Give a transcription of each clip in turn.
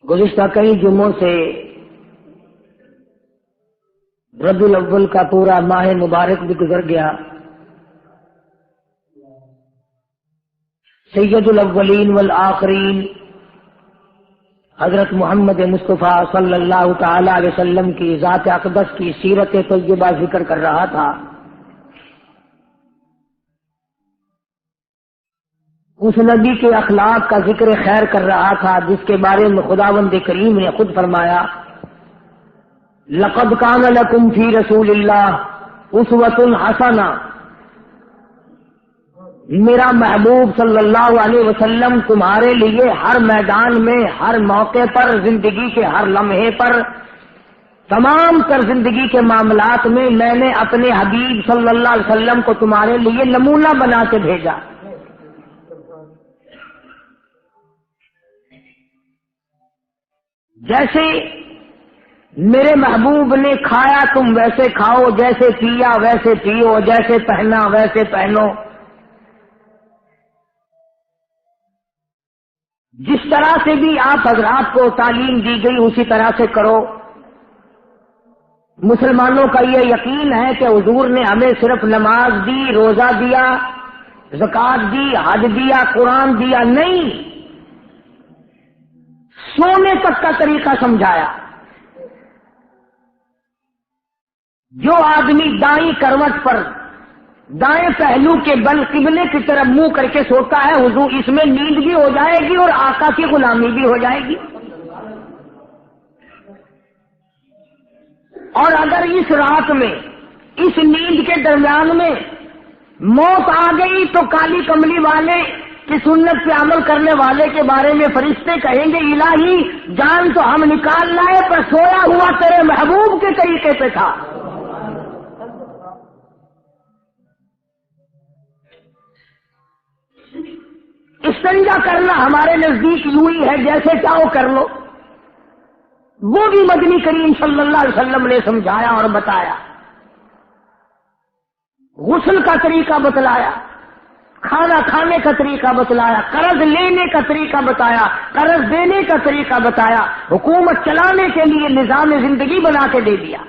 گزشتہ کئی جمعوں سے ربیع الاول کا پورا ماہ مبارک بھی گزر گیا. سید الاولین والآخرین حضرت محمد مصطفیٰ صلی اللہ تعالی علیہ وسلم کی ذات اقدس کی سیرت طیبہ ذکر کر رہا تھا. اس نبی کے اخلاق کا ذکر خیر کر رہا تھا جس کے بارے میں خداوند کریم نے خود فرمایا لقد کان لکم فی رسول اللہ اسوۃ حسنہ. میرا محبوب صلی اللہ علیہ وسلم تمہارے لیے ہر میدان میں، ہر موقع پر، زندگی کے ہر لمحے پر، تمام تر زندگی کے معاملات میں میں نے اپنے حبیب صلی اللہ علیہ وسلم کو تمہارے لیے نمونہ بنا کے بھیجا. جیسے میرے محبوب نے کھایا تم ویسے کھاؤ، جیسے پیا ویسے پیو، جیسے پہنا ویسے پہنو. جس طرح سے بھی آپ حضرات کو تعلیم دی گئی اسی طرح سے کرو. مسلمانوں کا یہ یقین ہے کہ حضور نے ہمیں صرف نماز دی، روزہ دیا، زکوٰۃ دی، حج دیا، قرآن دیا نہیں، سونے تک کا طریقہ سمجھایا. جو آدمی دائیں کروٹ پر دائیں پہلو کے بل قبلے کی طرف منہ کر کے سوتا ہے، حضور اس میں نیند بھی ہو جائے گی اور آقا کی غلامی بھی ہو جائے گی. اور اگر اس رات میں، اس نیند کے درمیان میں موت آ گئی تو کالی کملی والے کی سنت پہ عمل کرنے والے کے بارے میں فرشتے کہیں گے الہی جان تو ہم نکال لائے پر سویا ہوا تیرے محبوب کے طریقے پہ تھا. استنجا کرنا ہمارے نزدیک یوں ہی ہے جیسے چاہو کر لو، وہ بھی مدنی کریم صلی اللہ علیہ وسلم نے سمجھایا اور بتایا. غسل کا طریقہ بتلایا، کھانا کھانے کا طریقہ بتلایا، قرض لینے کا طریقہ بتایا، قرض دینے کا طریقہ بتایا، حکومت چلانے کے لیے نظام زندگی بنا کے دے دیا.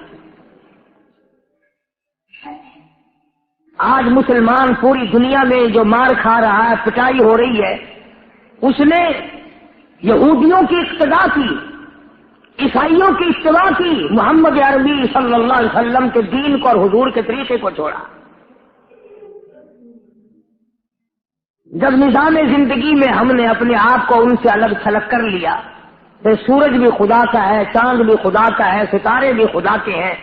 آج مسلمان پوری دنیا میں جو مار کھا رہا ہے، پٹائی ہو رہی ہے، اس نے یہودیوں کی اقتدا کی، عیسائیوں کی اتباع کی، محمد عربی صلی اللہ علیہ وسلم کے دین کو اور حضور کے طریقے کو چھوڑا. جب نظام زندگی میں ہم نے اپنے آپ کو ان سے الگ تھلگ کر لیا تو سورج بھی خدا کا ہے، چاند بھی خدا کا ہے، ستارے بھی خدا کے ہیں،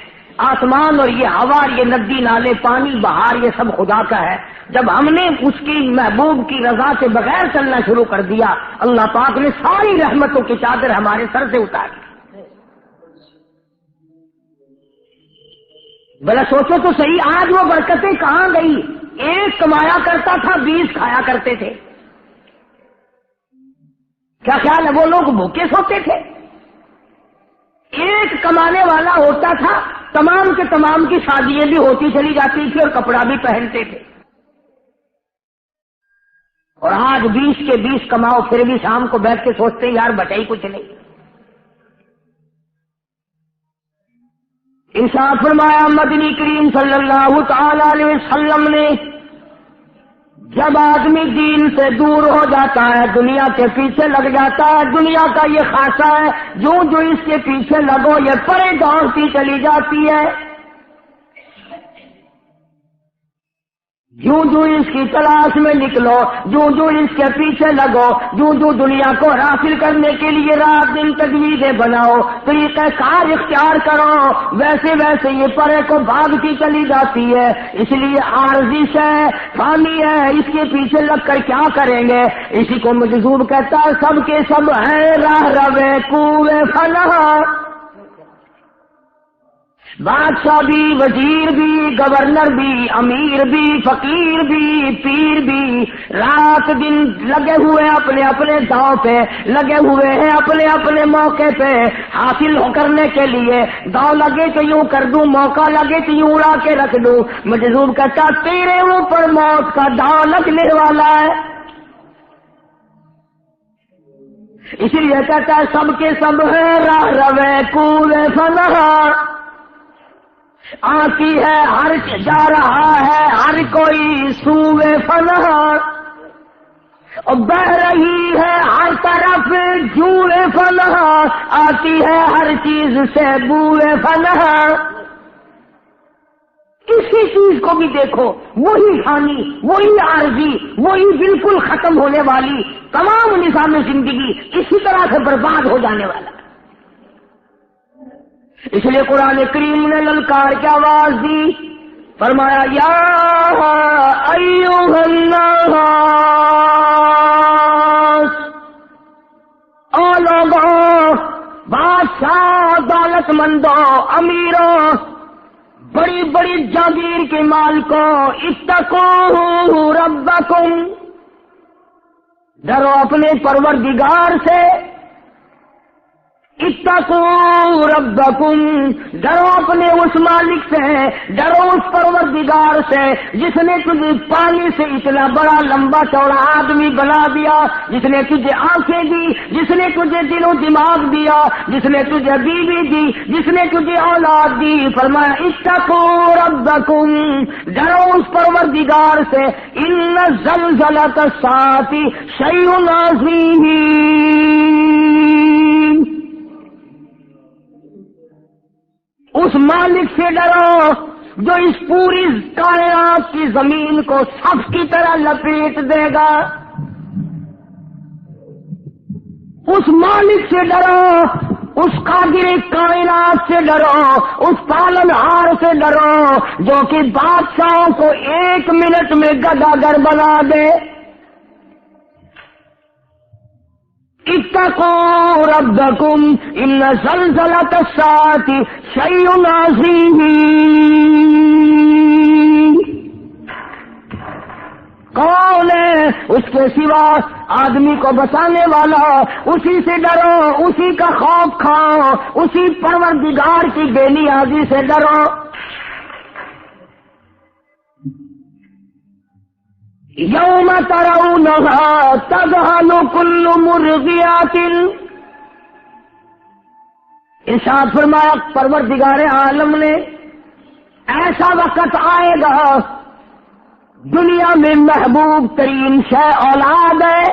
آسمان اور یہ ہوا، یہ ندی نالے، پانی، بہار، یہ سب خدا کا ہے. جب ہم نے اس کی محبوب کی رضا سے بغیر چلنا شروع کر دیا، اللہ پاک نے ساری رحمتوں کی چادر ہمارے سر سے اتار دی. بھلا سوچو تو صحیح، آج وہ برکتیں کہاں گئی؟ ایک کمایا کرتا تھا، 20 کھایا کرتے تھے. کیا خیال ہے وہ لوگ بھوکے سوتے تھے؟ ایک کمانے والا ہوتا تھا، تمام کے تمام کی شادیاں بھی ہوتی چلی جاتی تھی اور کپڑا بھی پہنتے تھے. اور آج 20 کے 20 کماؤ پھر بھی شام کو بیٹھ کے سوچتے یار بچا ہی کچھ نہیں. ارشاد فرمایا مدنی کریم صلی اللہ تعالی علیہ وسلم نے جب آدمی دین سے دور ہو جاتا ہے، دنیا کے پیچھے لگ جاتا ہے، دنیا کا یہ خاصہ ہے جو اس کے پیچھے لگو یہ پرے دوڑتی چلی جاتی ہے، جو اس کی تلاش میں نکلو، جو اس کے پیچھے لگو، جو دنیا کو حاصل کرنے کے لیے رات دن تجویزیں بناؤ، طریقہ کار اختیار کرو، ویسے ویسے یہ پرے کو بھاگتی چلی جاتی ہے. اس لیے عارضی ہے، فانی ہے، اس کے پیچھے لگ کر کیا کریں گے؟ اسی کو مجذوب کہتا ہے سب کے سب ہیں راہ روے کوے فلاح. بادشاہ بھی، وزیر بھی، گورنر بھی، امیر بھی، فقیر بھی، پیر بھی، رات دن لگے ہوئے اپنے اپنے داؤ پہ، لگے ہوئے ہیں اپنے اپنے موقع پہ حاصل کرنے کے لیے. داؤ لگے تو یوں کر دوں، موقع لگے تو یوں اڑا کے رکھ دوں. مجذوب کہتا تیرے اوپر موت کا داؤ لگنے والا ہے. اس لیے کہتا ہے سب کے سب ہے راہ روے کوئے فلاح، آتی ہے ہر جا رہا ہے ہر کوئی سوئے فلاح، اور بہ رہی ہے ہر طرف جوئے فلاح، آتی ہے ہر چیز سے بوئے فلاح۔ کسی چیز کو بھی دیکھو، وہی فانی، وہی عارضی، وہی بالکل ختم ہونے والی، تمام نظام زندگی اسی طرح سے برباد ہو جانے والا۔ اس لیے قرآن کریم نے للکار کی آواز دی، فرمایا یا ایھا الناس، او لوگوں، بادشاہ، دولت مندوں، امیروں، بڑی بڑی جاگیر کے مالکوں، اتقوا ربکم، ڈرو اپنے پروردگار سے، اتقوا ربکم، ڈرو اپنے اس مالک سے، ڈرو اس پروردگار سے جس نے تجھے پانی سے اتنا بڑا لمبا چوڑا آدمی بنا دیا، جس نے تجھے آنکھیں دی، جس نے تجھے دل و دماغ دیا، جس نے تجھے بیوی دی، جس نے تجھے اولاد دی۔ فرمایا اتقوا ربکم، ڈرو اس پروردگار سے، ان زلزلۃ الساعۃ شیء عظیم، اس مالک سے ڈرو جو اس پوری کائنات کی زمین کو سب کی طرح لپیٹ دے گا، اس مالک سے ڈرو، اس قادر کائنات سے ڈرو، اس پالن ہار سے ڈرو جو کہ بادشاہوں کو 1 منٹ میں گداگر بنا دے۔ اتقوا ربکم ان زلزلۃ الساعۃ شیء عظیم، کون ہے اس کے سوا آدمی کو بچانے والا؟ اسی سے ڈرو، اسی کا خوف کھاؤ، اسی پروردگار کی بے نیازی سے ڈرو۔ یوم ترونھا تذہل کل مرضعۃ، ارشاد فرمایا پروردگار عالم نے، ایسا وقت آئے گا دنیا میں محبوب ترین شے اولاد ہے،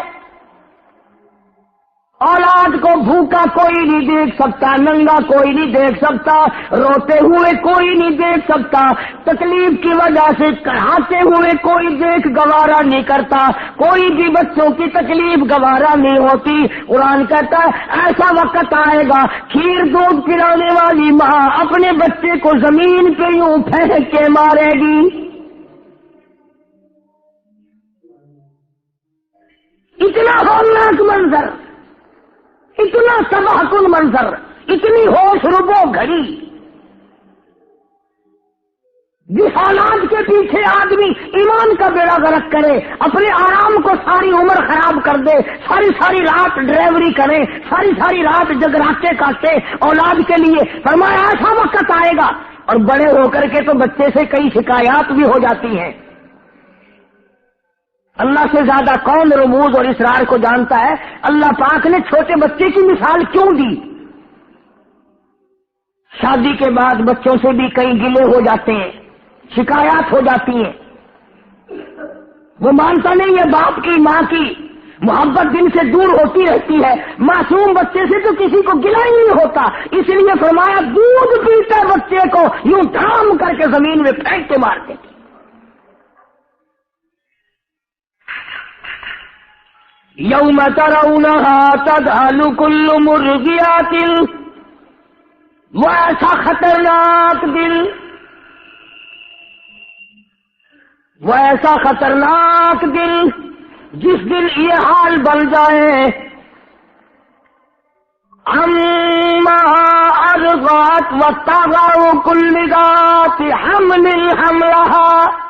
اولاد کو بھوکا کوئی نہیں دیکھ سکتا، ننگا کوئی نہیں دیکھ سکتا، روتے ہوئے کوئی نہیں دیکھ سکتا، تکلیف کی وجہ سے کڑھاتے ہوئے کوئی دیکھ گوارا نہیں کرتا، کوئی بھی بچوں کی تکلیف گوارا نہیں ہوتی۔ قرآن کہتا ہے ایسا وقت آئے گا کھیر دودھ پلانے والی ماں اپنے بچے کو زمین پہ یوں پھینک کے مارے گی۔ اتنا ہولناک منظر، اتنا تباہ کن منظر، اتنی ہوش ربو گھڑی، جس حالات کے پیچھے آدمی ایمان کا بیڑا غرق کرے، اپنے آرام کو ساری عمر خراب کر دے، ساری رات ڈرائیوری کرے، ساری رات جگراتے کاٹے اولاد کے لیے۔ فرمایا ایسا وقت آئے گا، اور بڑے ہو کر کے تو بچے سے کئی شکایات بھی ہو جاتی ہیں۔ اللہ سے زیادہ کون رموز اور اسرار کو جانتا ہے؟ اللہ پاک نے چھوٹے بچے کی مثال کیوں دی؟ شادی کے بعد بچوں سے بھی کئی گلے ہو جاتے ہیں، شکایات ہو جاتی ہیں، وہ مانتا نہیں ہے، باپ کی ماں کی محبت دل سے دور ہوتی رہتی ہے، معصوم بچے سے تو کسی کو گلا ہی نہیں ہوتا، اس لیے فرمایا دودھ پیتے بچے کو یوں دھام کر کے زمین میں پھینک کے مارتے۔ یوم ترونھا تذہل کل مرضعۃ، وہ ایسا خطرناک دل، وہ ایسا خطرناک دل جس دن یہ حال بن جائے، اما ارضعت وتضع کل ذات حمل حملها،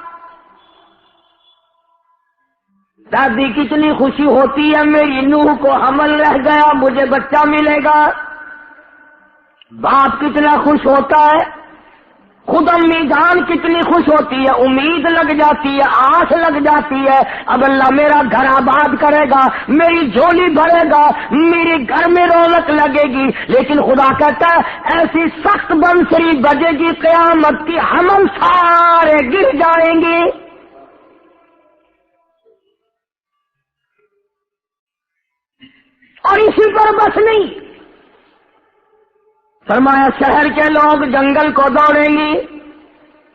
دادی کتنی خوشی ہوتی ہے میری نوح کو حمل رہ گیا، مجھے بچہ ملے گا، باپ کتنا خوش ہوتا ہے خود امی جان کتنی خوش ہوتی ہے، امید لگ جاتی ہے، آس لگ جاتی ہے، اب اللہ میرا گھر آباد کرے گا، میری جھولی بھرے گا، میرے گھر میں رونق لگے گی۔ لیکن خدا کہتا ہے ایسی سخت بنسری بجے گی قیامت کی، ہم سارے گر جائیں گے۔ اور اسی پر بس نہیں، فرمایا شہر کے لوگ جنگل کو دوڑیں گے،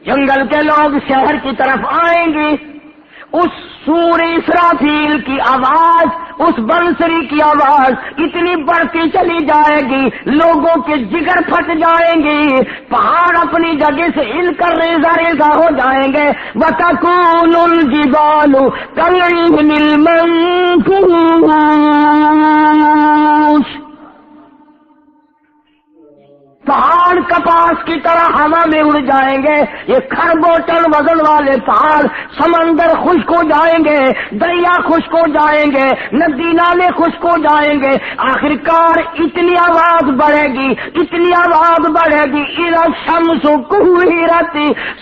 جنگل کے لوگ شہر کی طرف آئیں گے، اس سور اسرافیل کی آواز، اس بنسری کی آواز اتنی بڑھتی چلی جائے گی، لوگوں کے جگر پھٹ جائیں گے، پہاڑ اپنی جگہ سے ہل کر ریزہ ریزہ ہو جائیں گے۔ وَتَكُونُ الْجِبَالُ كَالْعِهْنِ الْمَنفُوشِ، پہاڑ کپاس کی طرح ہوا میں اڑ جائیں گے، یہ کھربوں ٹن وزن والے پہاڑ، سمندر خشک ہو جائیں گے، دریا خشک ہو جائیں گے، ندی نالے خشک ہو جائیں گے، آخرکار اتنی آواز بڑھے گی، اتنی آواز بڑھے گی، اِذَا الشَّمْسُ كُوِّرَتْ،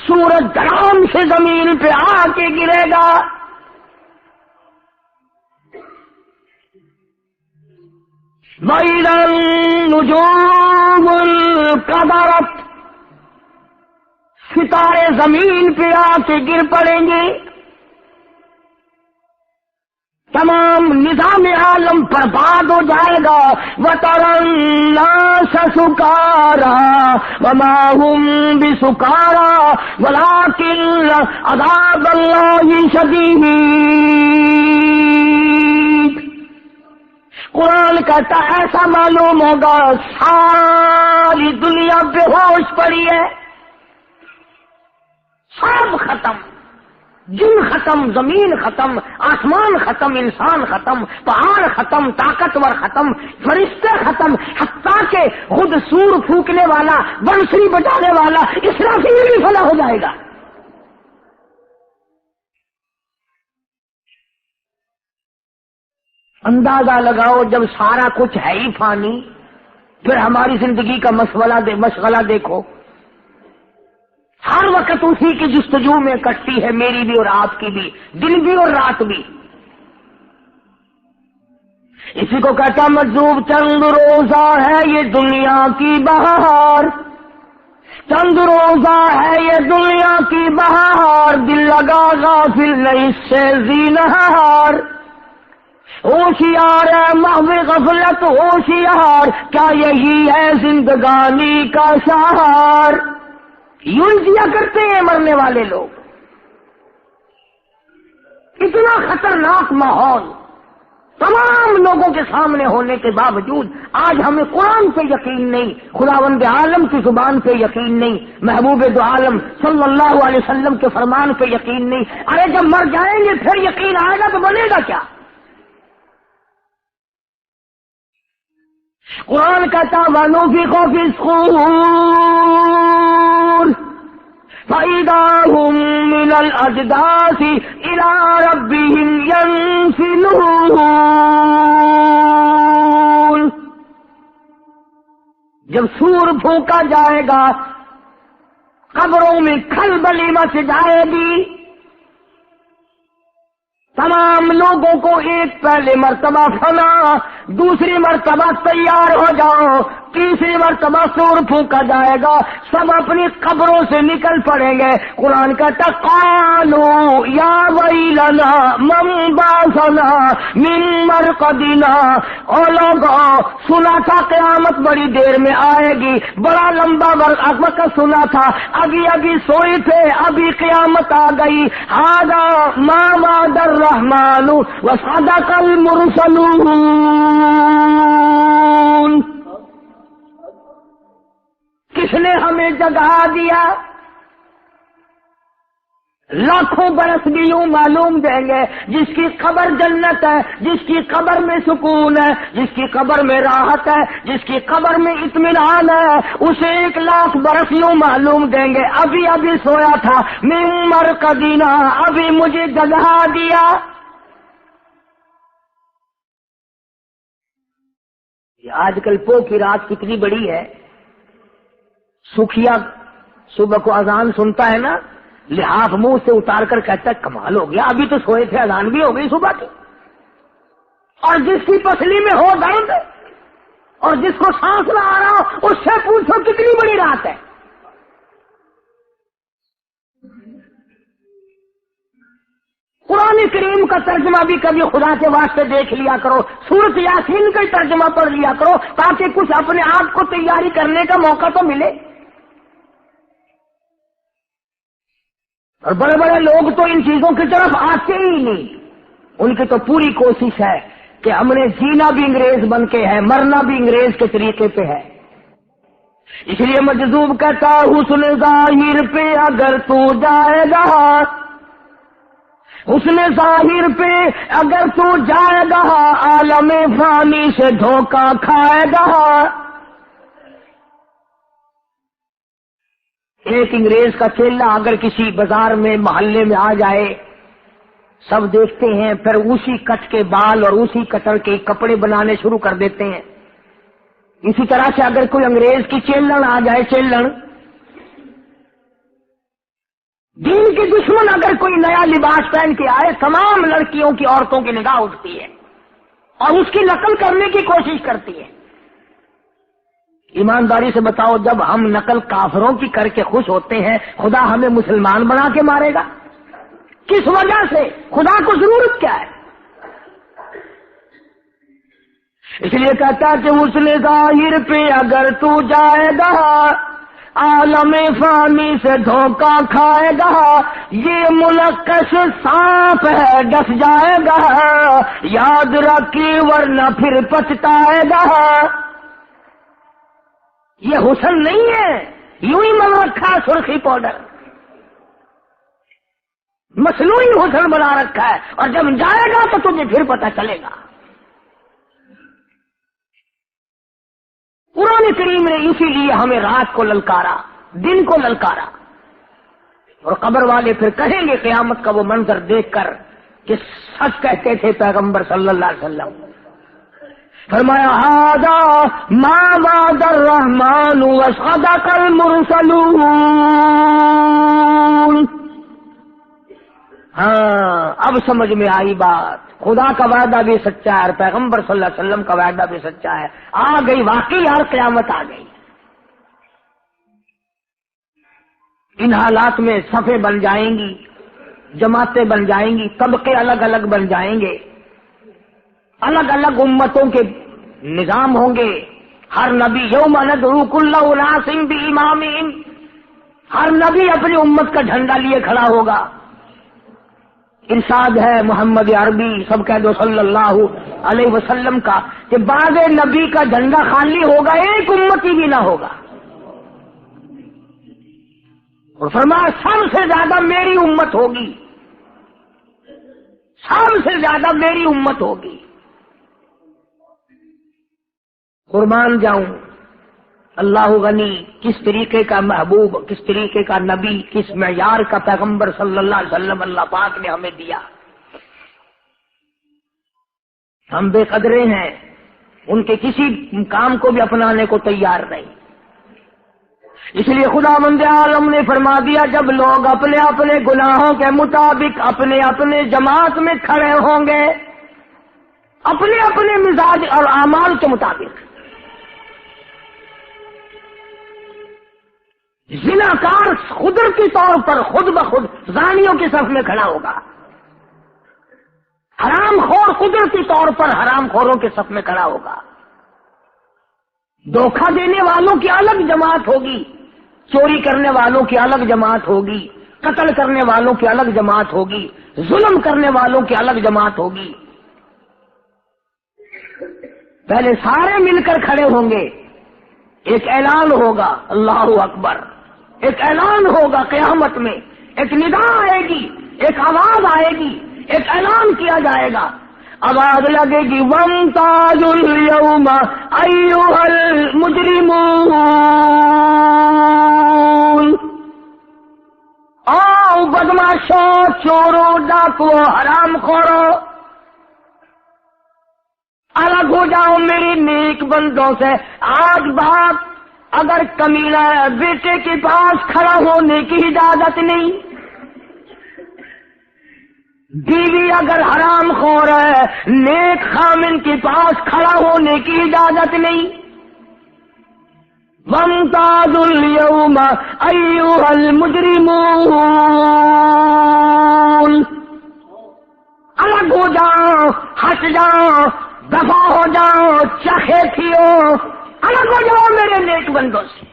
سورج دھڑام سے زمین پہ آ کے گرے گا۔ وَإِذَا النُّجُومُ انكَدَرَتْ، ستارے زمین پہ آ کے گر پڑیں گے، تمام نظام عالم برباد ہو جائے گا۔ وَتَرَى النَّاسَ سُكَارَىٰ وَمَا هُم بِسُكَارَىٰ وَلَٰكِنَّ عَذَابَ اللَّهِ شَدِيدٌ۔ قرآن کہتا ایسا معلوم ہوگا ساری دنیا بے ہوش پڑی ہے، سب ختم، جن ختم، زمین ختم، آسمان ختم، انسان ختم، پہاڑ ختم، طاقتور ختم، فرشتے ختم، حتیٰ کہ خود سور پھونکنے والا، بنسری بجانے والا اسرافیل بھی فنا ہو جائے گا۔ اندازہ لگاؤ جب سارا کچھ ہے ہی فانی، پھر ہماری زندگی کا مشغلہ دیکھو، ہر وقت اسی کی جستجو میں کٹتی ہے، میری بھی اور آپ کی بھی، دن بھی اور رات بھی۔ اسی کو کہتا مجذوب چند روزہ ہے یہ دنیا کی بہار، چند روزہ ہے یہ دنیا کی بہار، دل لگا غافل نہیں اس سے زینہار، ہوشیار ہے محو غفلت ہوشیار، کیا یہی ہے زندگانی کا سہار۔ یوں جیا کرتے ہیں مرنے والے لوگ، اتنا خطرناک ماحول تمام لوگوں کے سامنے ہونے کے باوجود آج ہمیں قرآن پہ یقین نہیں، خداوند عالم کی زبان پہ یقین نہیں، محبوب دو عالم صلی اللہ علیہ وسلم کے فرمان پہ یقین نہیں۔ ارے جب مر جائیں گے پھر یقین آئے گا تو بنے گا کیا؟ قرآن کہتا وَنُفِخَ فِي الصُّورِ فَإِذَا هُم مِّنَ الْأَجْدَاثِ إِلَىٰ رَبِّهِمْ يَنسِلُونَ، جب سور پھونکا جائے گا قبروں میں کھلبلی مچ جائے گی، تمام لوگوں کو ایک پہلے مرتبہ فنا، دوسری مرتبہ تیار ہو جاؤ، تیسری مرتبہ سور پھونکا جائے گا، سب اپنی قبروں سے نکل پڑیں گے۔ قرآن کہتا قالوا یا ویلنا من بعثنا من مرقدنا، او لوگوں سنا تھا قیامت بڑی دیر میں آئے گی، بڑا لمبا وقت سنا تھا، ابھی ابھی سوئے تھے، ابھی قیامت آ گئی۔ ھذا ما وعد الرحمن وصدق المرسلون، کس نے ہمیں جگا دیا؟ لاکھوں برس بھی یوں معلوم دیں گے، جس کی قبر جنت ہے، جس کی قبر میں سکون ہے، جس کی قبر میں راحت ہے، جس کی قبر میں اطمینان ہے، اسے 1,00,000 برس یوں معلوم دیں گے ابھی ابھی سویا تھا، من مرقدنا، ابھی مجھے جگا دیا۔ آج کل پو کی رات کتنی بڑی ہے، سکھیا صبح کو اذان سنتا ہے نا، لحاف منہ سے اتار کر کہتا ہے کمال ہو گیا، ابھی تو سوئے تھے اذان بھی ہو گئی صبح کی۔ اور جس کی پسلی میں ہو درد اور جس کو سانس نہ آ رہا ہو، اس سے پوچھو کتنی بڑی رات ہے۔ قرآن کریم کا ترجمہ بھی کبھی خدا کے واسطے دیکھ لیا کرو، سورۃ یاسین کا ترجمہ پڑھ لیا کرو، تاکہ کچھ اپنے آپ کو تیاری کرنے کا موقع تو ملے۔ اور بڑے بڑے لوگ تو ان چیزوں کی طرف آتے ہی نہیں، ان کی تو پوری کوشش ہے کہ ہم نے جینا بھی انگریز بن کے ہے، مرنا بھی انگریز کے طریقے پہ ہے۔ اس لیے مجذوب کہتا حسن ظاہر پہ اگر تو جائے گا، حسن ظاہر پہ اگر تو جائے گا، عالم فانی سے دھوکہ کھائے گا۔ ایک انگریز کا چیلا اگر کسی بازار میں محلے میں آ جائے، سب دیکھتے ہیں، پھر اسی کٹ کے بال اور اسی کٹر کے کپڑے بنانے شروع کر دیتے ہیں۔ اسی طرح سے اگر کوئی انگریز کی چیلن آ جائے، چیلن دین کی دشمن اگر کوئی نیا لباس پہن کے آئے، تمام لڑکیوں کی، عورتوں کی نگاہ اٹھتی ہے اور اس کی نقل کرنے کی کوشش کرتی ہے۔ ایمانداری سے بتاؤ، جب ہم نقل کافروں کی کر کے خوش ہوتے ہیں، خدا ہمیں مسلمان بنا کے مارے گا؟ کس وجہ سے؟ خدا کو ضرورت کیا ہے؟ اس لیے کہتا ہے کہ حسن ظاہر پہ اگر تو جائے گا، عالم فانی سے دھوکہ کھائے گا، یہ منقش سانپ ہے ڈس جائے گا، یاد رکھی ورنہ پھر پچھتائے گا۔ یہ حسن نہیں ہے، یوں ہی من رکھا سرخی پاؤڈر، مصنوعی حسن بنا رکھا ہے، اور جب جائے گا تو تجھے پھر پتہ چلے گا۔ قرآن کریم نے اسی لیے ہمیں رات کو للکارا، دن کو للکارا، اور قبر والے پھر کہیں گے قیامت کا وہ منظر دیکھ کر کہ سچ کہتے تھے پیغمبر صلی اللہ علیہ وسلم۔ فرمایا ھذا ما وعد الرحمن وصدق المرسلون۔ ہاں اب سمجھ میں آئی بات، خدا کا وعدہ بھی سچا ہے اور پیغمبر صلی اللہ علیہ وسلم کا وعدہ بھی سچا ہے۔ آ گئی واقعی یار، قیامت آ گئی۔ ان حالات میں صفیں بن جائیں گی، جماعتیں بن جائیں گی، طبقے الگ الگ بن جائیں گے، الگ الگ امتوں کے نظام ہوں گے۔ ہر نبی یوم ندعو کل اناس بامامہم، ہر نبی اپنی امت کا جھنڈا لیے کھڑا ہوگا۔ ارشاد ہے محمد عربی سب کہہ دو صلی اللہ علیہ وسلم کا کہ بعد نبی کا جھنڈا خالی ہوگا، ایک امتی بھی نہ ہوگا، اور فرمایا سب سے زیادہ میری امت ہوگی، سب سے زیادہ میری امت ہوگی۔ قربان جاؤں، اللہ غنی، کس طریقے کا محبوب، کس طریقے کا نبی، کس معیار کا پیغمبر صلی اللہ علیہ وسلم اللہ پاک نے ہمیں دیا۔ ہم بے قدرے ہیں، ان کے کسی کام کو بھی اپنانے کو تیار نہیں۔ اس لیے خداوند عالم نے فرما دیا جب لوگ اپنے اپنے گناہوں کے مطابق اپنے اپنے جماعت میں کھڑے ہوں گے، اپنے اپنے مزاج اور اعمال کے مطابق، زناکار قدرتی طور پر خود بخود زانیوں کی صف میں کھڑا ہوگا، حرام خور قدرتی طور پر حرام خوروں کے صف میں کھڑا ہوگا، دھوکہ دینے والوں کی الگ جماعت ہوگی، چوری کرنے والوں کی الگ جماعت ہوگی، قتل کرنے والوں کی الگ جماعت ہوگی، ظلم کرنے والوں کی الگ جماعت ہوگی۔ پہلے سارے مل کر کھڑے ہوں گے، ایک اعلان ہوگا اللہ اکبر، ایک اعلان ہوگا قیامت میں، ایک ندا آئے گی، ایک آواز آئے گی، ایک اعلان کیا جائے گا، آواز لگے گی وامتازوا اليوم ایھا المجرمون، آؤ بدماشوں، چوروں، ڈاکوؤں، حرام خوروں، الگ ہو جاؤ میری نیک بندوں سے، آج بات اگر کمینہ ہے بیٹے کے پاس کھڑا ہونے کی اجازت نہیں، بیوی اگر حرام خور ہے نیک خامن کے پاس کھڑا ہونے کی اجازت نہیں۔ وامتازوا اليوم ایھا المجرمون، الگ ہو جاؤ، ہٹ جاؤ، دفع ہو جاؤ، چاہے تھیو، الگ ہو جاؤ میرے نیک بندوں سے۔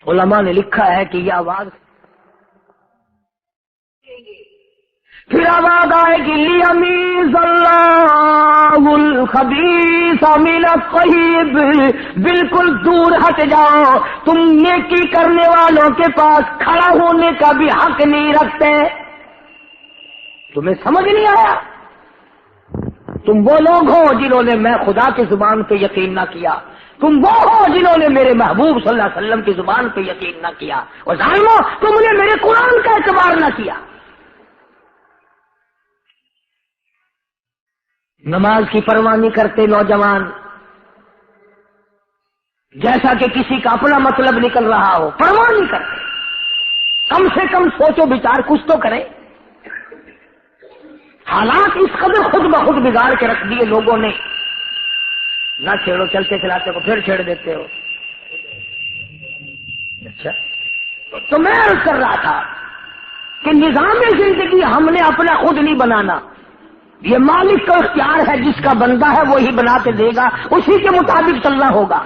علماء نے لکھا ہے کہ یہ آواز پھر آواز آئے گی لیمیز اللہ الخبیث من الطیب، بالکل دور ہٹ جاؤ، تم نیکی کرنے والوں کے پاس کھڑا ہونے کا بھی حق نہیں رکھتے۔ تمہیں سمجھ نہیں آیا؟ تم وہ لوگ ہو جنہوں نے میں خدا کی زبان پہ یقین نہ کیا، تم وہ ہو جنہوں نے میرے محبوب صلی اللہ علیہ وسلم کی زبان پہ یقین نہ کیا، اور ظالمو تم نے میرے قرآن کا اعتبار نہ کیا۔ نماز کی پرواہ نہیں کرتے نوجوان، جیسا کہ کسی کا اپنا مطلب نکل رہا ہو، پرواہ نہیں کرتے۔ کم سے کم سوچو بچار کچھ تو کریں۔ حالات اس قدر خود بخود بگاڑ کے رکھ دیے لوگوں نے، نہ چھیڑو، چلتے چلاتے کو پھر چھیڑ دیتے ہو۔ اچھا تو میں عرض کر رہا تھا کہ نظام زندگی ہم نے اپنا خود نہیں بنانا، یہ مالک کا اختیار ہے، جس کا بندہ ہے وہی بنا کے دے گا، اسی کے مطابق چلنا ہوگا۔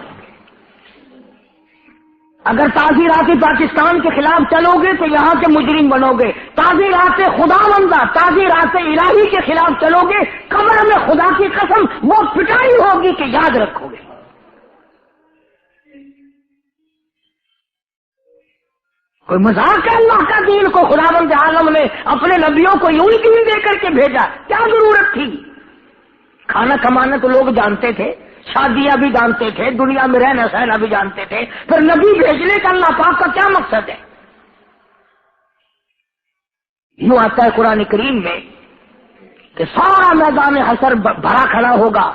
اگر تعزیرات پاکستان کے خلاف چلو گے تو یہاں کے مجرم بنو گے، تعزیرات خدا بندہ، تعزیرات الہی کے خلاف چلو گے، قبر میں خدا کی قسم وہ پٹائی ہوگی کہ یاد رکھو گے۔ کوئی مذاق ہے؟ اللہ کا دین کو خداوند عالم نے اپنے نبیوں کو یوں ہی دین دے کر کے بھیجا، کیا ضرورت تھی؟ کھانا کمانا تو لوگ جانتے تھے، شادیاں بھی جانتے تھے، دنیا میں رہنا سہنا بھی جانتے تھے، پھر نبی بھیجنے کا اللہ پاک کا کیا مقصد ہے؟ یوں آتا ہے قرآن کریم میں کہ سارا میدان حشر بھرا کھڑا ہوگا،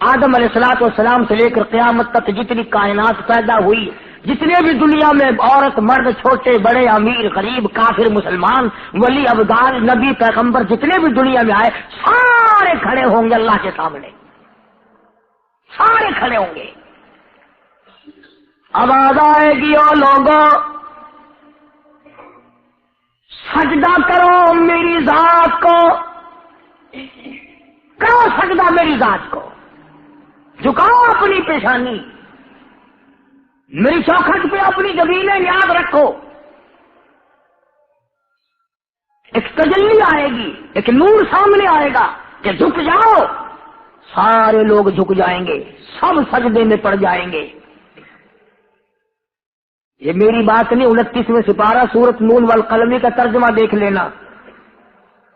آدم علیہ السلام سے لے کر قیامت تک جتنی کائنات پیدا ہوئی، جتنے بھی دنیا میں عورت مرد چھوٹے بڑے امیر غریب کافر مسلمان ولی ابدال نبی پیغمبر جتنے بھی دنیا میں آئے، سارے کھڑے ہوں گے اللہ کے سامنے، سارے کھڑے ہوں گے۔ آواز آئے گی او لوگوں سجدہ کرو میری ذات کو، کرو سجدہ میری ذات کو، جھکاؤ اپنی پیشانی، میری چوکھٹ پہ اپنی زمینیں یاد رکھو۔ ایک تجلی آئے گی، ایک نور سامنے آئے گا کہ جھک جاؤ، سارے لوگ جھک جائیں گے، سب سجدے میں پڑ جائیں گے۔ یہ میری بات نہیں، 29ویں سپارہ سورۃ نون والقلم کا ترجمہ دیکھ لینا۔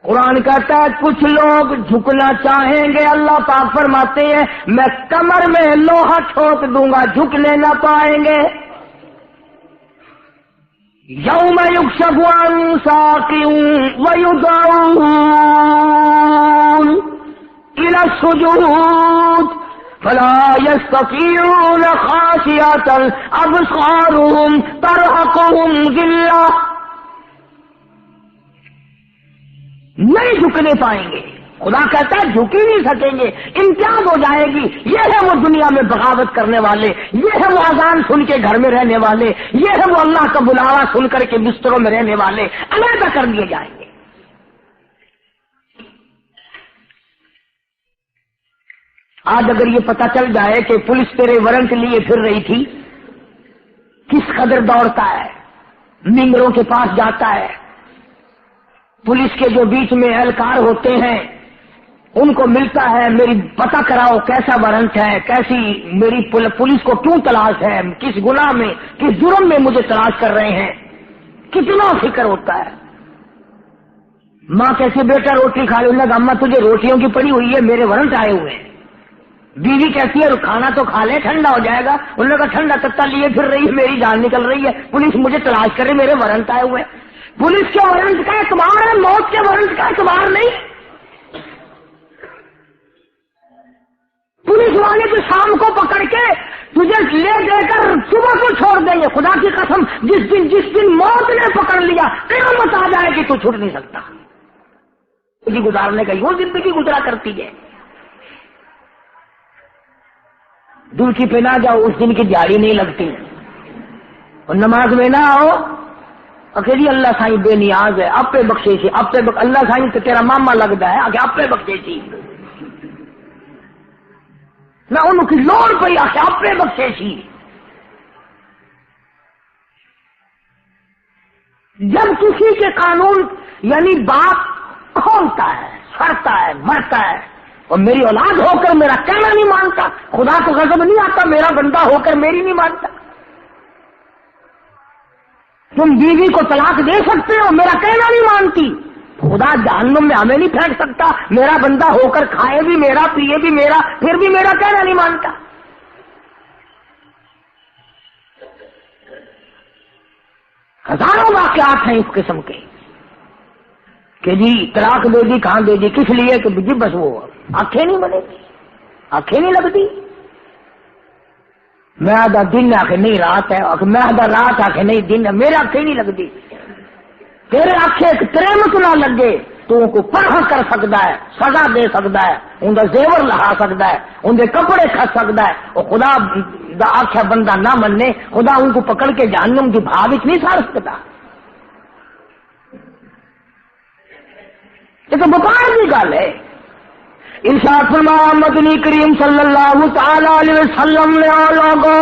قرآن کہتا ہے کچھ لوگ جھکنا چاہیں گے، اللہ پاک فرماتے ہیں میں کمر میں لوہا ٹھوک دوں گا، جھکنے نہ پائیں گے۔ یوم یکشف عن ساق ویدعون الی السجود فلا یستطیعون خاشعۃ ابصارهم ترہقهم ذلہ، نہیں جھکنے پائیں گے۔ خدا کہتا ہے جھک ہی نہیں سکیں گے، امتیاز ہو جائے گی۔ یہ ہے وہ دنیا میں بغاوت کرنے والے، یہ ہے وہ اذان سن کے گھر میں رہنے والے، یہ ہے وہ اللہ کا بلاوا سن کر کے بستروں میں رہنے والے، علیحدہ کر دیے جائیں گے۔ آج اگر یہ پتہ چل جائے کہ پولیس تیرے وارنٹ لیے پھر رہی تھی، کس قدر دوڑتا ہے، منگروں کے پاس جاتا ہے، پولیس کے جو بیچ میں اہلکار ہوتے ہیں ان کو ملتا ہے، میری پتہ کراؤ کیسا وارنٹ ہے، کیسی میری پولیس کو کیوں تلاش ہے، کس گناہ میں کس جرم میں مجھے تلاش کر رہے ہیں، کتنا فکر ہوتا ہے۔ ماں کیسے بیٹا روٹی کھا لے، انہوں نے کہا اماں تجھے روٹیوں کی پڑی ہوئی ہے، میرے وارنٹ آئے ہوئے ہیں۔ بیوی کہتی ہے کھانا تو کھا لے ٹھنڈا ہو جائے گا، انہوں نے کہا ٹھنڈا تتا لیے پھر رہی ہے، میری جان نکل رہی ہے، پولیس مجھے تلاش کر رہی، میرے وارنٹ آئے ہوئے ہیں۔ پولیس کے وارنٹ کا اعتبار ہے، موت کے وارنٹ کا اعتبار نہیں۔ والے تو شام کو پکڑ کے تجھے لے دے کر صبح کو چھوڑ دیں گے. خدا کی قسم جس دن موت نے پکڑ لیا قیامت آ جائے کہ تو چھوٹ نہیں سکتا. گزارنے کا یوں زندگی گزرا کرتی ہے. دل کی پہ نہ جاؤ، اس دن کی دیہڑی نہیں لگتی. اور نماز میں نہ آؤ اکیلی اللہ سائیں بے نیاز ہے، آپ پہ بخشیشی، آپ پہ اللہ سائیں تو تیرا ماما لگتا ہے آگے آپ پہ بخشیشی نہ ان کی لوڑ پہ آگے آپ پہ بخشیشی. جب کسی کے قانون یعنی باپ کھولتا ہے، سڑتا ہے، مرتا ہے اور میری اولاد ہو کر میرا کہنا نہیں مانتا، خدا کو غضب نہیں آتا میرا بندہ ہو کر میری نہیں مانتا. تم بیوی کو طلاق دے سکتے ہو، میرا کہنا نہیں مانتی، خدا جہنم میں ہمیں نہیں پھینک سکتا، میرا بندہ ہو کر کھائے بھی میرا، پیے بھی میرا، پھر بھی میرا کہنا نہیں مانتا. ہزاروں واقعات ہیں اس قسم کے کہ جی طلاق دے دی، کہاں دے دی، کس لیے کہ جی بس وہ آنکھیں نہیں بنے گی، آنکھیں نہیں لگتی. میں آدھا دن آ کے نہیں رات ہے، میں آدھا رات آ کے نہیں دن ہے، میرے آنکھیں نہیں لگتی. تیرے آنکھیں تریمت نہ لگے تو ان کو پرہ کر سکتا ہے، سزا دے سکتا ہے، ان کا زیور لہا سکتا ہے، ان کے کپڑے کھا سکتا ہے. اور خدا دا آخیا بندہ نہ مننے، خدا ان کو پکڑ کے جہنم کی بھاو نہیں سار سکتا. یہ تو بکار کی گل ہے. ارشاد فرمایا مدنی کریم صلی اللہ تعالی علیہ وسلم نے لوگوں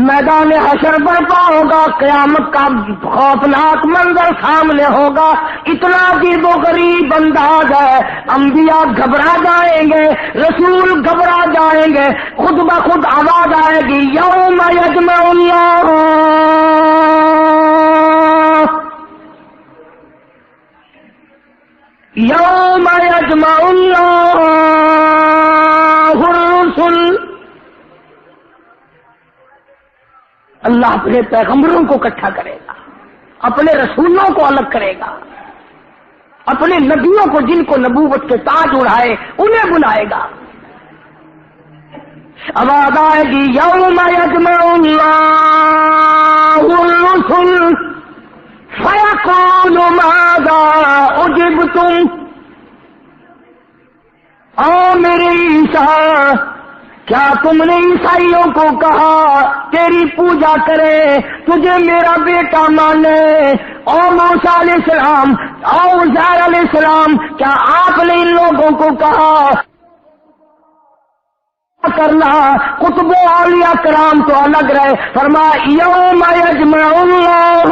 میدان حشر برپا ہوگا، قیامت کا خوفناک منظر سامنے ہوگا، اتنا عجیب و غریب انداز ہے، انبیاء گھبرا جائیں گے، رسول گھبرا جائیں گے، خود بخود آواز آئے گی یوم یجمع اللہ یوم یجمع اللہ الرسل. اللہ اپنے پیغمبروں کو اکٹھا کرے گا، اپنے رسولوں کو الگ کرے گا، اپنے نبیوں کو جن کو نبوت کے تاج اڑائے انہیں بلائے گا. آواز آئے گی یوم یجمع اللہ الرسل فیقول ماذا اجبتم. او میرے عیسیٰ کیا تم نے عیسائیوں کو کہا تیری پوجا کرے، تجھے میرا بیٹا مانے؟ او موسیٰ علیہ السلام، او عزیر علیہ السلام، کیا آپ نے ان لوگوں کو کہا کرنا؟ قطب و اولیاء کرام تو الگ رہے، فرمایا یوم یجمع اللہ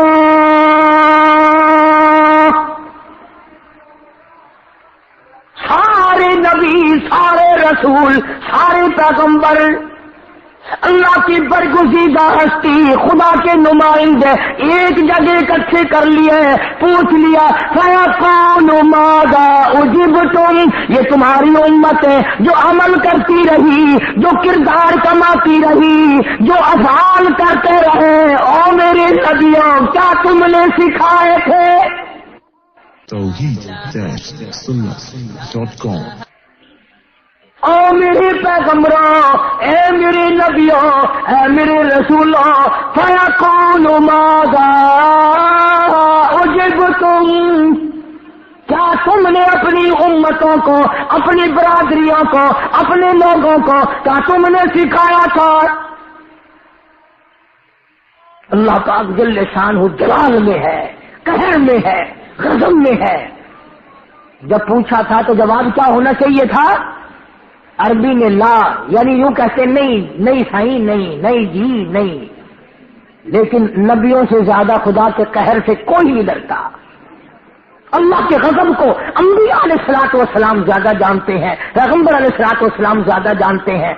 سارے نبی، سارے رسول، سارے پیغمبر، اللہ کی برگزیدہ ہستی، خدا کے نمائندے ایک جگہ اکٹھے کر لیے، پوچھ لیا فیقول ماذا اجبتم. یہ تمہاری امت ہے جو عمل کرتی رہی، جو کردار کماتی رہی، جو افعال کرتے رہے. او میرے نبیوں کیا تم نے سکھائے تھے؟ توحید-سنت.com. او میرے پیغمبروں، اے میرے نبیوں، اے میرے رسولوں، فیقول ماذا اجبتم. کیا تم نے اپنی امتوں کو، اپنی برادریوں کو، اپنے لوگوں کو کیا تم نے سکھایا تھا؟ اللہ پاک جل شانہ جلال میں ہے، قہر میں ہے، غضب میں ہے. جب پوچھا تھا تو جواب کیا ہونا چاہیے تھا؟ عربی میں لا، یعنی یوں کہتے نہیں صحیح، نہیں جی نہیں. لیکن نبیوں سے زیادہ خدا کے قہر سے کوئی نہیں ڈرتا. اللہ کے غضب کو انبیاء علیہ الصلوۃ والسلام زیادہ جانتے ہیں، پیغمبر علیہ الصلوۃ والسلام زیادہ جانتے ہیں.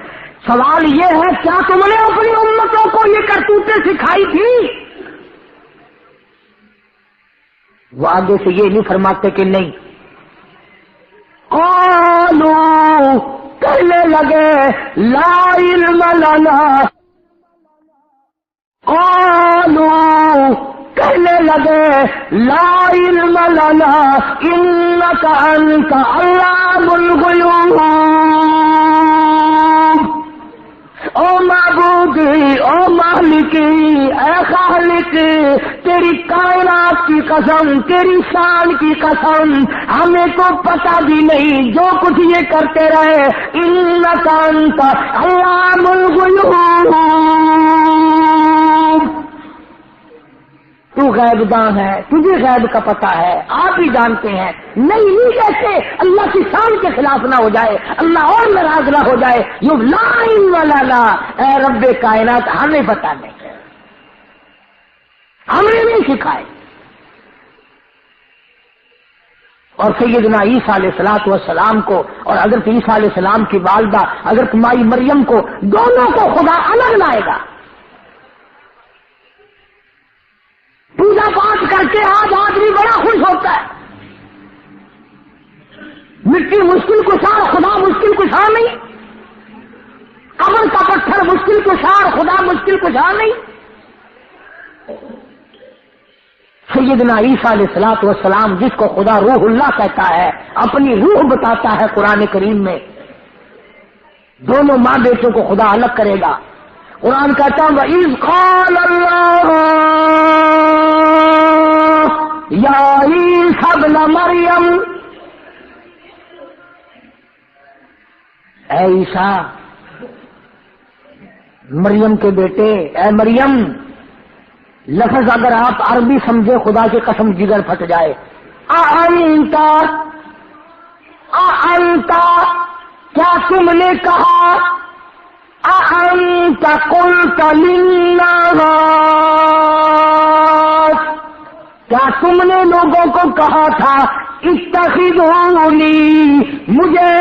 سوال یہ ہے کیا تم نے اپنی امتوں کو یہ کرتوتیں سکھائی تھی؟ وہ آگے سے یہ نہیں فرماتے کہ نہیں. قالوا کہنے لگے لا علم لنا، قالوا کہنے لگے لا علم لنا انک انت علام الغیوب. خالق، تیری کائنات کی قسم، تیری شان کی قسم، ہمیں تو پتہ بھی نہیں جو کچھ یہ کرتے رہے، انک انت علام الغیوب، تو غیب دان ہے، تجھے غیب کا پتہ ہے، آپ ہی جانتے ہیں۔ نہیں کہتے اللہ کی شان کے خلاف نہ ہو جائے، اللہ اور ناراض نہ ہو جائے، یوں لا ولا لا، اے رب کائنات ہمیں پتہ نہیں، ہمیں نہیں سکھائے۔ اور سیدنا عیسیٰ علیہ الصلوۃ والسلام کو اور حضرت عیسیٰ علیہ السلام کی والدہ حضرت مائی مریم کو، دونوں کو خدا الگ لائے گا۔ پوجا پاٹ کر کے آج آدمی بڑا خوش ہوتا ہے، مٹی مشکل کشا، خدا مشکل کشا نہیں، قبر کا پتھر مشکل کشا، خدا مشکل کشا نہیں۔ سیدنا عیسیٰ علیہ الصلوۃ والسلام جس کو خدا روح اللہ کہتا ہے، اپنی روح بتاتا ہے قرآن کریم میں، دونوں ماں بیٹوں کو خدا الگ کرے گا۔ قرآن کہتا ہے وَإِذْ قَالَ اللَّهُ یا عیسیٰ ابن مریم، اے عیسیٰ مریم کے بیٹے، اے مریم، لفظ اگر آپ عربی سمجھے خدا کی قسم جگر پھٹ جائے۔ اَأَنْتَ کیا تم نے کہا، اَأَنْتَ قُلْتَ لِلنَّاسِ کیا تم نے لوگوں کو کہا تھا اتخذونی، مجھے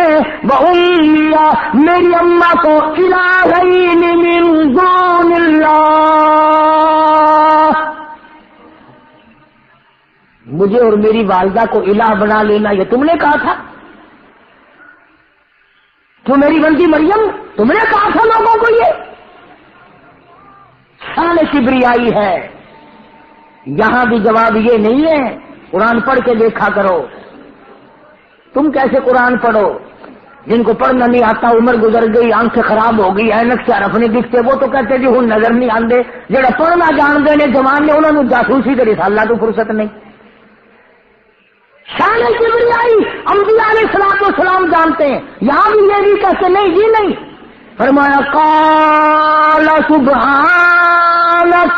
وأمی، میری اماں کو، الہین من دون اللہ، مجھے اور میری والدہ کو الہ بنا لینا یہ تم نے کہا تھا؟ تو میری بندی مریم تم نے کہا تھا لوگوں کو؟ یہ شان کبریائی ہے۔ یہاں بھی جواب یہ نہیں ہے، قرآن پڑھ کے دیکھا کرو۔ تم کیسے قرآن پڑھو؟ جن کو پڑھنا نہیں آتا، عمر گزر گئی، آنکھیں خراب ہو گئی، اینک سے حرف نہیں دکھتے، وہ تو کہتے جی ہوں نظر نہیں آندے۔ جڑا پڑھنا جانتے نے جوان نے، انہوں نے جاسوسی کے رسالہ تو فرصت نہیں۔ شان کبریائی انبیاء علیہ الصلوۃ والسلام جانتے ہیں، یہاں بھی یہ بھی کہتے نہیں جی نہیں۔ فرمایا قال سبحانک،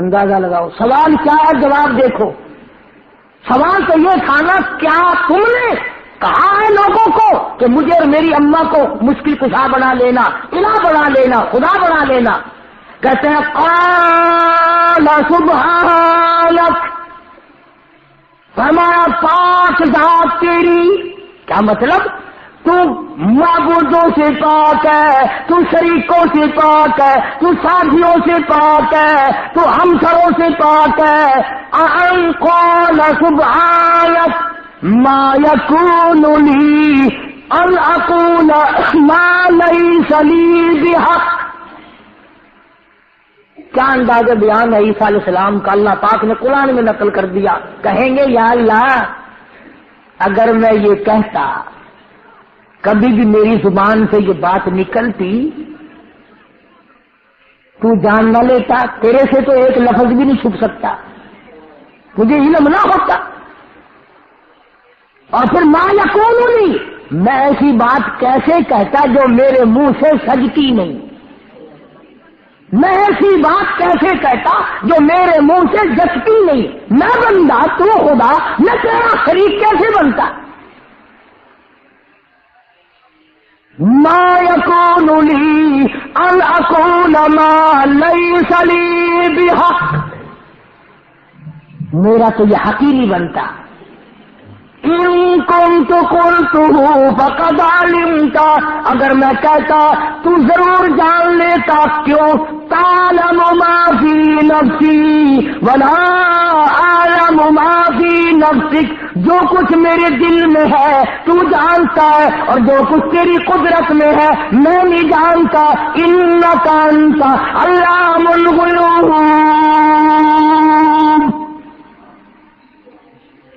اندازہ لگاؤ سوال کیا ہے، جواب دیکھو۔ سوال تو یہ تھا نا، کیا تم نے کہا ہے لوگوں کو کہ مجھے اور میری اماں کو مشکل کشا بنا لینا، الہ بنا لینا، خدا بنا لینا؟ کہتے ہیں قال سبحانک، فرمایا پاک ذات تیری۔ کیا مطلب؟ تو معبودوں سے پاک ہے، تو شریکوں سے پاک ہے، تو ساتھیوں سے پاک ہے، تو ہمسروں سے پاک ہے۔ ان قال سبحانک ما یکون لی ان اقول ما لیس لی بحق۔ کیا انداز بیان ہے عیسیٰ علیہ السلام کا، اللہ پاک نے قرآن میں نقل کر دیا۔ کہیں گے یا اللہ اگر میں یہ کہتا، کبھی بھی میری زبان سے یہ بات نکلتی، تو جان نہ لیتا، تیرے سے تو ایک لفظ بھی نہیں چھپ سکتا، مجھے علم نہ ہوتا۔ اور پھر ما یکون لی، میں ایسی بات کیسے کہتا جو میرے منہ سے سجتی نہیں، میں ایسی بات کیسے کہتا جو میرے منہ سے جچتی نہیں۔ میں بندہ، تو خدا، میں تیرا شریک کیسے بنتا؟ ما یکون لی ان اقول ما لیس لی بحق، میرا تو یہ حق ہی نہیں بنتا۔ ان کنت قلتہ فقد علمت، اگر میں کہتا تو ضرور جان لیتا، کیوں؟ تعلم ما فی نفسی ولا اعلم ما فی نفسک، جو کچھ میرے دل میں ہے تو جانتا ہے، اور جو کچھ تیری قدرت میں ہے میں نہیں جانتا۔ انک انت علام الغیوب،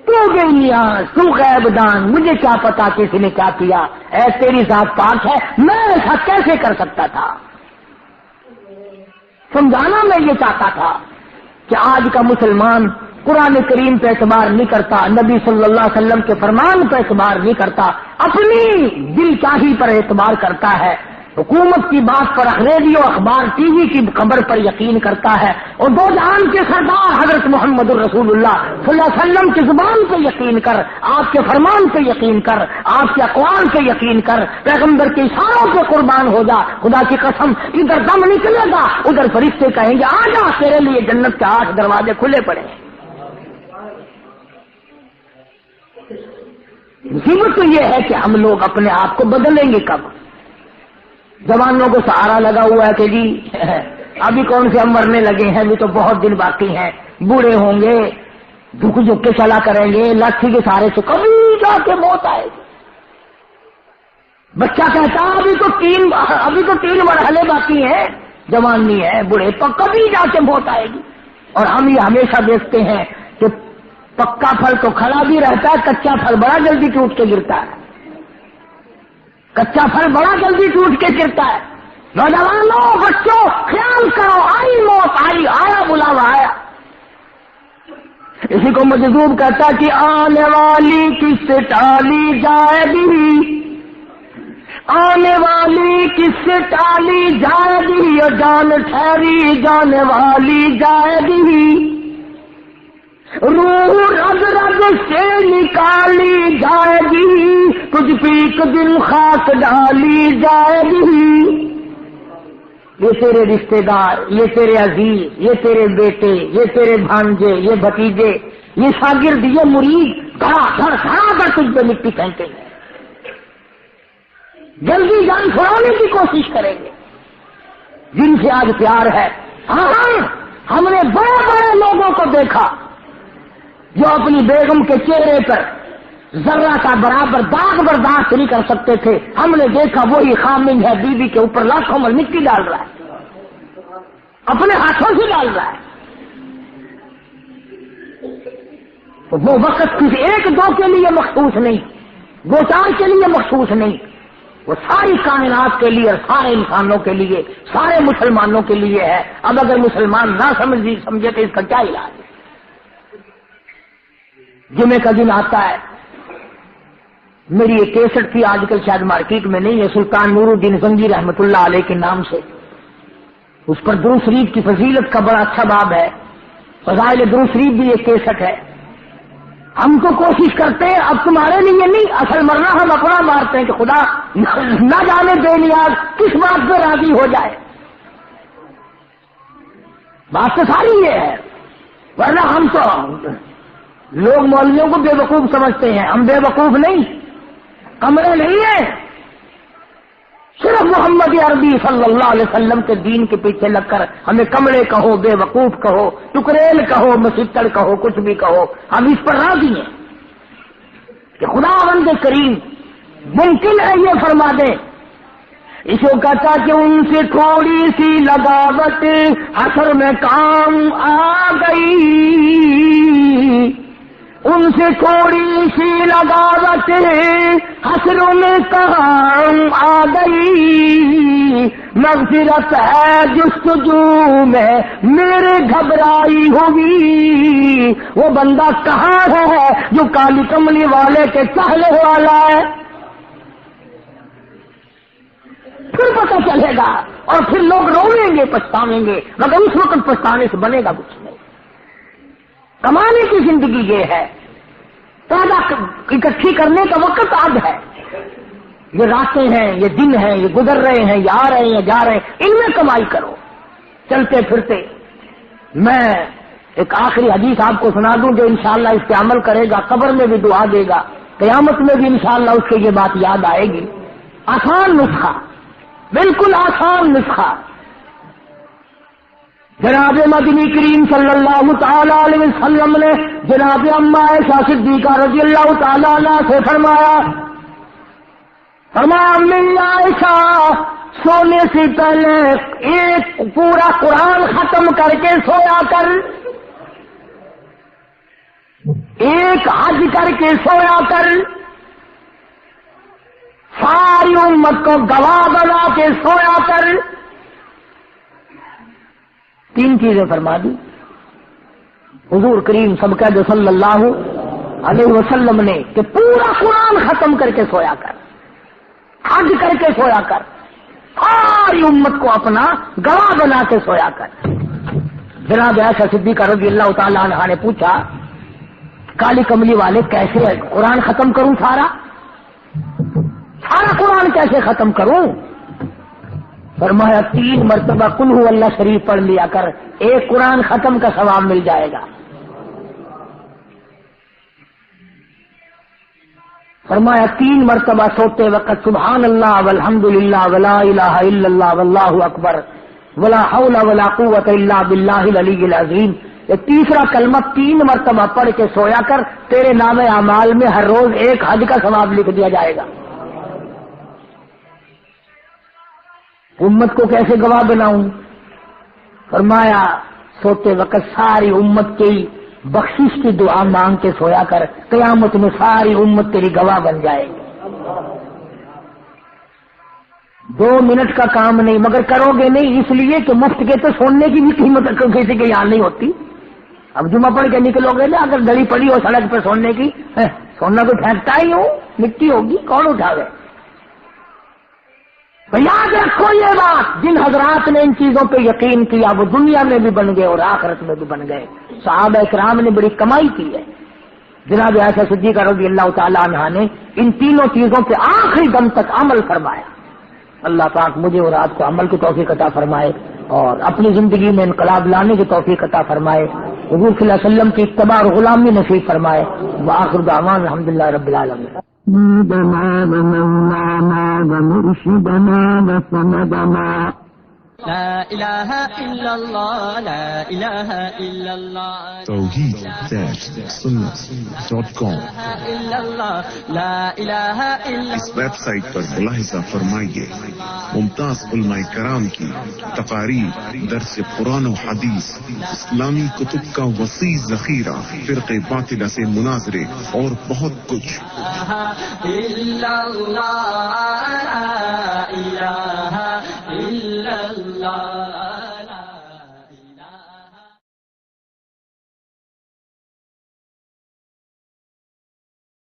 تو بے نیاز، تو غیب دان، مجھے کیا پتا کسی نے کیا کیا، اے تیری ذات پاک ہے، میں ایسا کیسے کر سکتا تھا؟ سمجھانا میں یہ چاہتا تھا کہ آج کا مسلمان قرآن کریم پہ اعتبار نہیں کرتا، نبی صلی اللہ علیہ وسلم کے فرمان پہ اعتبار نہیں کرتا، اپنی دل چاہی پر اعتبار کرتا ہے، حکومت کی بات پر ریڈیو اخبار ٹی وی کی خبر پر یقین کرتا ہے، اور دو جہان کے سردار حضرت محمد الرسول اللہ صلی اللہ علیہ وسلم کی زبان پہ یقین کر، آپ کے فرمان پہ یقین کر، آپ کے اقوال پہ یقین کر، پیغمبر کے اشاروں پہ قربان ہو جا، خدا کی قسم ادھر دم نکلے گا ادھر فرشتے کہیں گے آ جا تیرے لیے جنت کے 8 دروازے کھلے پڑے ہیں۔ مصیبت تو یہ ہے کہ ہم لوگ اپنے آپ کو بدلیں گے کب؟ جوانوں کو سہارا لگا ہوا ہے کہ جی ابھی کون سے ہم مرنے لگے ہیں، ابھی تو بہت دن باقی ہیں، بوڑھے ہوں گے، جھک جھک کے چلا کریں گے، لاٹھی کے سہارے سے کبھی جا کے موت آئے گی۔ بچہ کہتا ابھی تو تین مرحلے باقی ہیں، جوانی ہے، بوڑھے تو کبھی جا کے موت آئے گی۔ اور ہم یہ ہمیشہ دیکھتے ہیں کہ پکا پھل تو کھڑا بھی رہتا ہے، کچا پھل بڑا جلدی ٹوٹ کے گرتا ہے، کچا پھل بڑا جلدی ٹوٹ کے گرتا ہے۔ نوجوانوں، بچوں، خیال کرو، آئی موت، آیا بلاوا آیا۔ اسی کو مجذوب کہتا کہ آنے والی کس سے ٹالی جائے گی، آنے والی کس سے ٹالی جائے گی، اور جان ٹھہری جانے والی جائے گی، روح رگ رگ سے نکالی جائے گی، کچھ پیک دن خاک ڈالی جائے گی۔ یہ تیرے رشتے دار، یہ تیرے عزیز، یہ تیرے بیٹے، یہ تیرے بھانجے، یہ بھتیجے، یہ شاگرد، یہ مرید گھڑا گھڑ کھڑا کر تجھ پہ مٹی پھینکیں گے، جلدی جان چھڑانے کی کوشش کریں گے، جن سے آج پیار ہے۔ ہاں ہم نے بڑے بڑے لوگوں کو دیکھا جو اپنی بیگم کے چہرے پر ذرہ کا برابر داغ برداشت نہیں کر سکتے تھے، ہم نے دیکھا وہی خامن ہے، بیوی کے اوپر لاکھوں میں مٹی ڈال رہا ہے، اپنے ہاتھوں سے ڈال رہا ہے۔ وہ وقت کسی ایک دو کے لیے مخصوص نہیں، دو چار کے لیے مخصوص نہیں، وہ ساری کائنات کے لیے اور سارے انسانوں کے لیے، سارے مسلمانوں کے لیے ہے۔ اب اگر مسلمان نہ سمجھے تو اس کا کیا علاج ہے؟ جمعے کا دن آتا ہے، میری ایک کیسٹ تھی، آج کل شاید مارکیٹ میں نہیں ہے، سلطان نور الدین زنگی رحمۃ اللہ علیہ کے نام سے، اس پر درود شریف کی فضیلت کا بڑا اچھا باب ہے، فضائل درود شریف بھی ایک کیسٹ ہے۔ ہم تو کوشش کرتے ہیں اب تمہارے لیے نہیں، اصل مرنا ہم اپنا مارتے ہیں کہ خدا نہ جانے بے نیاز کس بات پہ راضی ہو جائے۔ بات تو ساری یہ ہے، ورنہ ہم تو لوگ مولویوں کو بے وقوف سمجھتے ہیں، ہم بے وقوف نہیں، کمرے نہیں ہیں، صرف محمد عربی صلی اللہ علیہ وسلم کے دین کے پیچھے لگ کر ہمیں کمرے کہو، بے وقوف کہو، ٹکریل کہو، مسیطڑ کہو، کچھ بھی کہو، ہم اس پر راضی ہیں کہ خداوند کریم ممکن ہے یہ فرما دے۔ اس کو کہتا کہ ان سے تھوڑی سی لگاوٹ حشر میں کام آ گئی، ان سے تھوڑی سی لگاوٹ حشر میں کام آ گئی، مغفرت ہے جستجو میں میرے گھبرائی ہوئی، وہ بندہ کہاں ہے جو کالی کملی والے کے چہلے والا ہے؟ پھر پتہ چلے گا، اور پھر لوگ روئیں گے، پچھتاویں گے، مگر اس وقت پچھتانے سے بنے گا کچھ نہیں۔ کمانے کی زندگی یہ ہے، پیدا اکٹھی کرنے کا وقت آج ہے، یہ راتیں ہیں، یہ دن ہیں، یہ گزر رہے ہیں، یہ آ رہے ہیں، جا رہے ہیں، ان میں کمائی کرو چلتے پھرتے۔ میں ایک آخری حدیث آپ کو سنا دوں جو انشاءاللہ اس پہ عمل کرے گا قبر میں بھی دعا دے گا، قیامت میں بھی انشاءاللہ اس کو یہ بات یاد آئے گی۔ آسان نسخہ، بالکل آسان نسخہ، جناب مدنی کریم صلی اللہ تعالی علیہ وسلم نے جناب اما عائشہ صدیقہ رضی اللہ تعالی عنہ سے فرمایا امی عائشہ سونے سے پہلے ایک پورا قرآن ختم کر کے سویا کر، ایک حج کر کے سویا کر، ساری امت کو گواہ بنا کے سویا کر، 3 چیزیں فرما دی حضور کریم صلی اللہ علیہ وسلم نے کہ پورا قرآن ختم کر کے سویا کر، حج کر کے سویا کر، ساری امت کو اپنا گواہ بنا کے سویا کر۔ جناب عائشہ صدیقہ رضی اللہ تعالی عنہا نے پوچھا کالی کملی والے کیسے قرآن ختم کروں، سارا قرآن کیسے ختم کروں؟ فرمایا 3 مرتبہ قل هو اللہ شریف پڑھ لیا کر، ایک قرآن ختم کا ثواب مل جائے گا۔ فرمایا 3 مرتبہ سوتے وقت سبحان اللہ والحمد للہ ولا الہ الا اللہ واللہ اکبر ولا حول ولا قوت الا باللہ العلی العظیم، یہ تیسرا کلمہ 3 مرتبہ پڑھ کے سویا کر، تیرے نام اعمال میں ہر روز ایک حج کا ثواب لکھ دیا جائے گا۔ امت کو کیسے گواہ بناؤں؟ فرمایا سوتے وقت ساری امت کی بخشش کی دعا مانگ کے سویا کر، قیامت میں ساری امت تیری گواہ بن جائے گی۔ 2 منٹ کا کام نہیں، مگر کرو گے نہیں اس لیے کہ مفت کے تو سونے کی بھی قیمت کسی کے یہاں نہیں ہوتی۔ اب جمعہ پڑھ کے نکلو گے نا، اگر گلی پڑی ہو سڑک پہ سونے کی، سونا کو پھینکتا ہی ہو، مٹی ہوگی کون اٹھاوے؟ یاد رکھو یہ بات، جن حضرات نے ان چیزوں پہ یقین کیا وہ دنیا میں بھی بن گئے اور آخرت میں بھی بن گئے۔ صحابہ کرام نے بڑی کمائی کی ہے۔ جناب عائشہ صدیقہ رضی اللہ تعالی عنہا نے ان 3 چیزوں پہ آخری دم تک عمل فرمایا۔ اللہ پاک مجھے اور آپ کو عمل کی توفیق عطا فرمائے اور اپنی زندگی میں انقلاب لانے کی توفیق عطا فرمائے، حضور صلی اللہ علیہ وسلم کی اتباع اور غلامی نصیب فرمائے۔ وآخر دعوانا الحمدللہ رب العالمین۔ سيدنا ومولانا ومرشدنا وسندنا لا إله إلا الله لا إله إلا الله توحید-sunnat.com إلا الله لا إله إلا اس ویب سائٹ پر ملاحظہ فرمائیے ممتاز علماء کرام کی تقاریر، درس قرآن و حدیث، اسلامی کتب کا وسیع ذخیرہ، فرقے باطلہ سے مناظرے اور بہت کچھ۔ إلا الله لا إله إلا الله